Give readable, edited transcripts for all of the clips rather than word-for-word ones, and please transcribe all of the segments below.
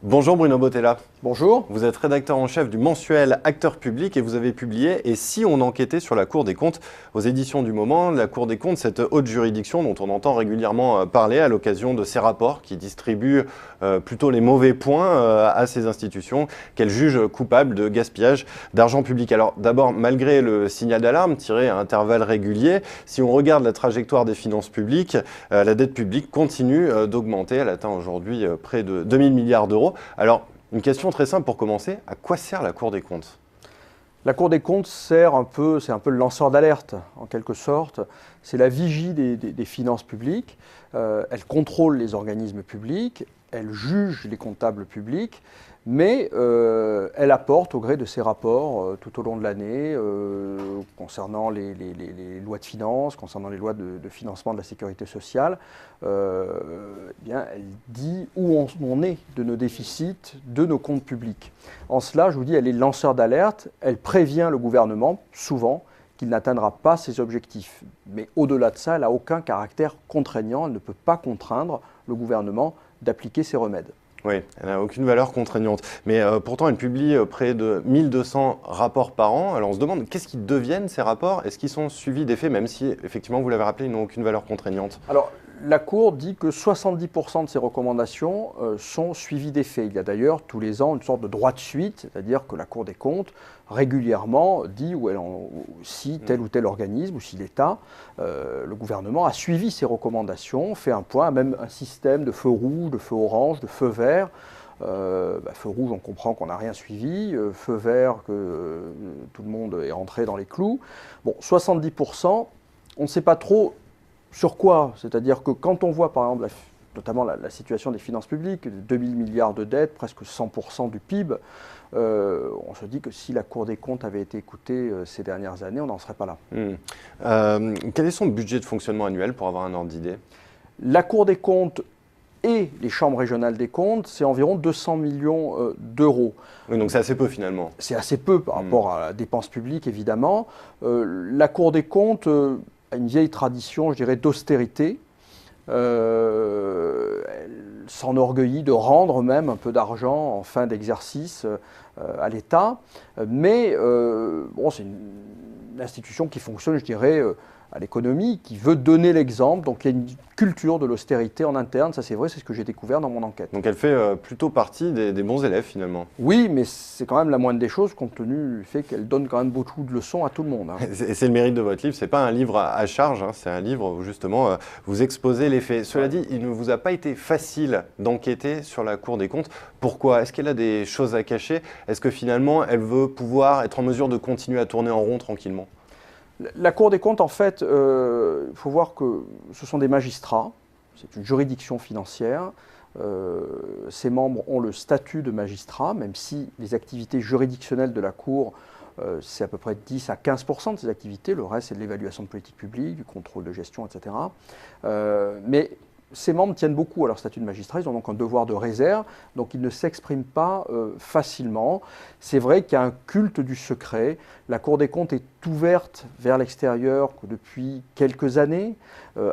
Bonjour Bruno Bottella. Bonjour. Vous êtes rédacteur en chef du mensuel Acteur Public et vous avez publié « Et si on enquêtait sur la Cour des comptes » aux éditions du Moment. La Cour des comptes, cette haute juridiction dont on entend régulièrement parler à l'occasion de ces rapports qui distribuent plutôt les mauvais points à ces institutions qu'elle juge coupables de gaspillage d'argent public. Alors d'abord, malgré le signal d'alarme tiré à intervalles réguliers, si on regarde la trajectoire des finances publiques, la dette publique continue d'augmenter. Elle atteint aujourd'hui près de 2000 milliards d'euros. Alors, une question très simple pour commencer, à quoi sert la Cour des comptes ? La Cour des comptes c'est un peu le lanceur d'alerte, en quelque sorte. C'est la vigie des finances publiques. Elle contrôle les organismes publics, elle juge les comptables publics, mais elle apporte au gré de ses rapports tout au long de l'année, concernant les lois de finances, concernant les lois de financement de la sécurité sociale, bien, elle dit où on est de nos déficits, de nos comptes publics. En cela, je vous dis, elle est lanceur d'alerte, elle prévient le gouvernement, souvent, qu'il n'atteindra pas ses objectifs. Mais au-delà de ça, elle n'a aucun caractère contraignant, elle ne peut pas contraindre le gouvernement d'appliquer ses remèdes. Oui, elle n'a aucune valeur contraignante. Mais pourtant, elle publie près de 1200 rapports par an. Alors on se demande, qu'est-ce qu'ils deviennent ces rapports ? Est-ce qu'ils sont suivis d'effets, même si, effectivement, vous l'avez rappelé, ils n'ont aucune valeur contraignante ? Alors, la Cour dit que 70% de ses recommandations sont suivies d'effets. Il y a d'ailleurs tous les ans une sorte de droit de suite, c'est-à-dire que la Cour des comptes régulièrement dit si tel ou tel organisme ou si l'État, le gouvernement a suivi ses recommandations, fait un point, même un système de feu rouge, de feu orange, de feu vert. Feu rouge, on comprend qu'on n'a rien suivi. Feu vert, que tout le monde est rentré dans les clous. Bon, 70%, on ne sait pas trop sur quoi. C'est-à-dire que quand on voit, par exemple, notamment la situation des finances publiques, 2000 milliards de dettes, presque 100% du PIB, on se dit que si la Cour des comptes avait été écoutée ces dernières années, on n'en serait pas là. Quel est son budget de fonctionnement annuel pour avoir un ordre d'idée ? La Cour des comptes et les chambres régionales des comptes, c'est environ 200 millions d'euros. Oui, donc c'est assez peu finalement. C'est assez peu par rapport à la dépense publique, évidemment. La Cour des comptes a une vieille tradition, je dirais, d'austérité. Elle s'enorgueillit de rendre même un peu d'argent en fin d'exercice à l'État. Mais c'est une institution qui fonctionne, je dirais, à l'économie, qui veut donner l'exemple. Donc il y a une culture de l'austérité en interne, ça c'est vrai, c'est ce que j'ai découvert dans mon enquête. Donc elle fait plutôt partie des bons élèves finalement. Oui, mais c'est quand même la moindre des choses compte tenu du fait qu'elle donne quand même beaucoup de leçons à tout le monde. Et c'est le mérite de votre livre, c'est pas un livre à charge, c'est un livre où justement vous exposez les faits. Cela dit, il ne vous a pas été facile d'enquêter sur la Cour des comptes. Pourquoi ? Est-ce qu'elle a des choses à cacher ? Est-ce que finalement elle veut pouvoir être en mesure de continuer à tourner en rond tranquillement ? La Cour des comptes, en fait, il faut voir que ce sont des magistrats, c'est une juridiction financière. Ses membres ont le statut de magistrat, même si les activités juridictionnelles de la Cour, c'est à peu près 10 à 15% de ces activités. Le reste, c'est de l'évaluation de politique publique, du contrôle de gestion, etc. Mais ces membres tiennent beaucoup à leur statut de magistrat, ils ont donc un devoir de réserve, donc ils ne s'expriment pas facilement. C'est vrai qu'il y a un culte du secret. La Cour des comptes est ouverte vers l'extérieur depuis quelques années.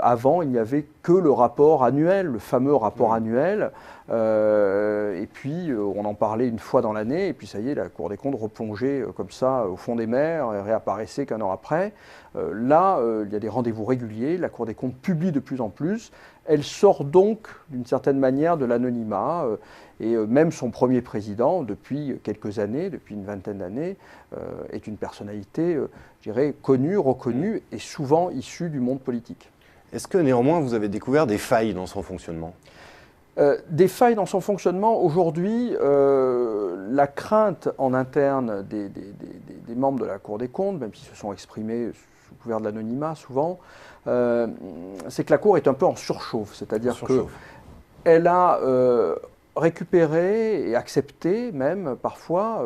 Avant, il n'y avait que le rapport annuel, le fameux rapport annuel. Et puis, on en parlait une fois dans l'année, et puis ça y est, la Cour des comptes replongeait comme ça au fond des mers et réapparaissait qu'un an après. Là, il y a des rendez-vous réguliers, la Cour des comptes publie de plus en plus. Elle sort donc, d'une certaine manière, de l'anonymat. Et même son premier président, depuis quelques années, depuis une vingtaine d'années, est une personnalité, je dirais, connue, reconnue et souvent issue du monde politique. Est-ce que néanmoins vous avez découvert des failles dans son fonctionnement ? Des failles dans son fonctionnement, aujourd'hui, la crainte en interne des membres de la Cour des comptes, même s'ils se sont exprimés sous couvert de l'anonymat souvent, c'est que la Cour est un peu en surchauffe, c'est-à-dire qu'elle a récupéré et accepté même parfois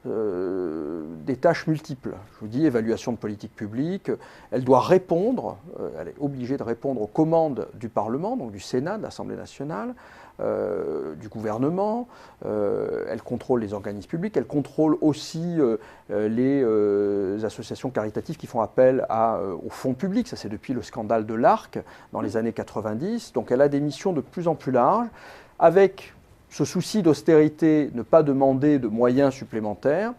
des tâches multiples. Je vous dis, évaluation de politique publique, elle doit répondre, elle est obligée de répondre aux commandes du Parlement, donc du Sénat, de l'Assemblée nationale, du gouvernement, elle contrôle les organismes publics, elle contrôle aussi les associations caritatives qui font appel aux fonds publics, ça c'est depuis le scandale de l'Arc dans les années 90, donc elle a des missions de plus en plus larges, avec ce souci d'austérité, ne pas demander de moyens supplémentaires.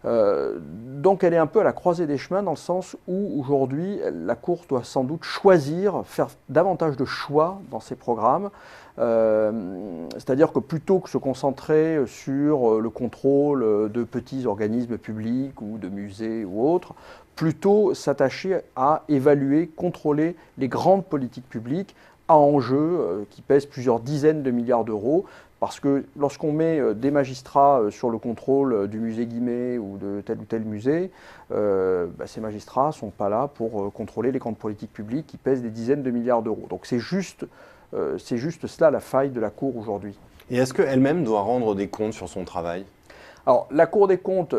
Donc elle est un peu à la croisée des chemins dans le sens où aujourd'hui la Cour doit sans doute choisir, faire davantage de choix dans ses programmes. C'est-à-dire que plutôt que se concentrer sur le contrôle de petits organismes publics ou de musées ou autres, plutôt s'attacher à évaluer, contrôler les grandes politiques publiques à enjeux qui pèsent plusieurs dizaines de milliards d'euros. Parce que lorsqu'on met des magistrats sur le contrôle du musée Guimet ou de tel ou tel musée, ces magistrats ne sont pas là pour contrôler les grandes politiques publiques qui pèsent des dizaines de milliards d'euros. Donc c'est juste cela la faille de la Cour aujourd'hui. Et est-ce qu'elle-même doit rendre des comptes sur son travail? Alors la Cour des comptes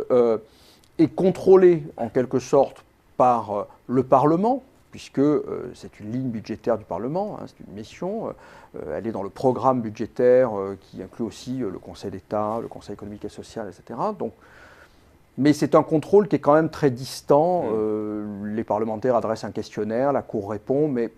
est contrôlée en quelque sorte par le Parlement, puisque c'est une ligne budgétaire du Parlement, hein, c'est une mission. Elle est dans le programme budgétaire qui inclut aussi le Conseil d'État, le Conseil économique et social, etc. Donc, mais c'est un contrôle qui est quand même très distant. Les parlementaires adressent un questionnaire, la Cour répond, mais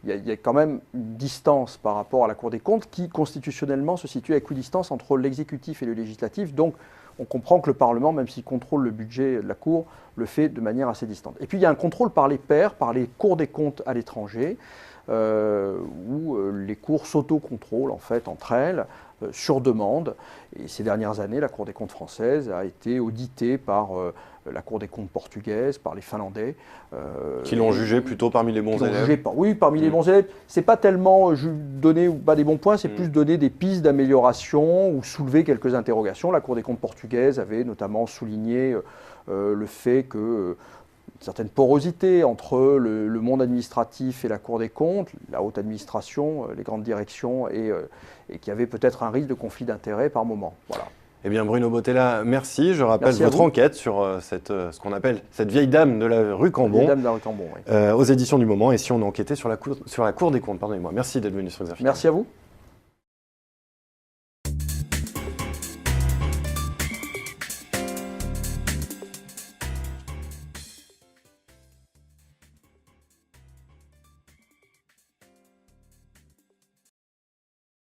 il y a quand même une distance par rapport à la Cour des comptes qui, constitutionnellement, se situe à équidistance entre l'exécutif et le législatif. Donc, on comprend que le Parlement, même s'il contrôle le budget de la Cour, le fait de manière assez distante. Et puis, il y a un contrôle par les pairs, par les cours des comptes à l'étranger, où les cours s'auto-contrôlent en fait entre elles sur demande. Et ces dernières années, la Cour des comptes française a été auditée par la Cour des comptes portugaise, par les Finlandais. Qui l'ont jugé plutôt parmi les bons élèves. Oui, parmi les bons élèves. C'est pas tellement donner des bons points, c'est plus donner des pistes d'amélioration ou soulever quelques interrogations. La Cour des comptes portugaise avait notamment souligné le fait que une certaine porosité entre le monde administratif et la Cour des comptes, la haute administration, les grandes directions, et qu'il y avait peut-être un risque de conflit d'intérêts par moment. Voilà. Eh bien, Bruno Bottella, merci. Je rappelle Merci votre enquête sur ce qu'on appelle cette vieille dame de la rue Cambon. Vieille dame de la rue Cambon, oui. Aux éditions du Moment. Et si on enquêtait sur la Cour des comptes, pardonnez-moi. Merci d'être venu sur les Affiches. Merci à vous.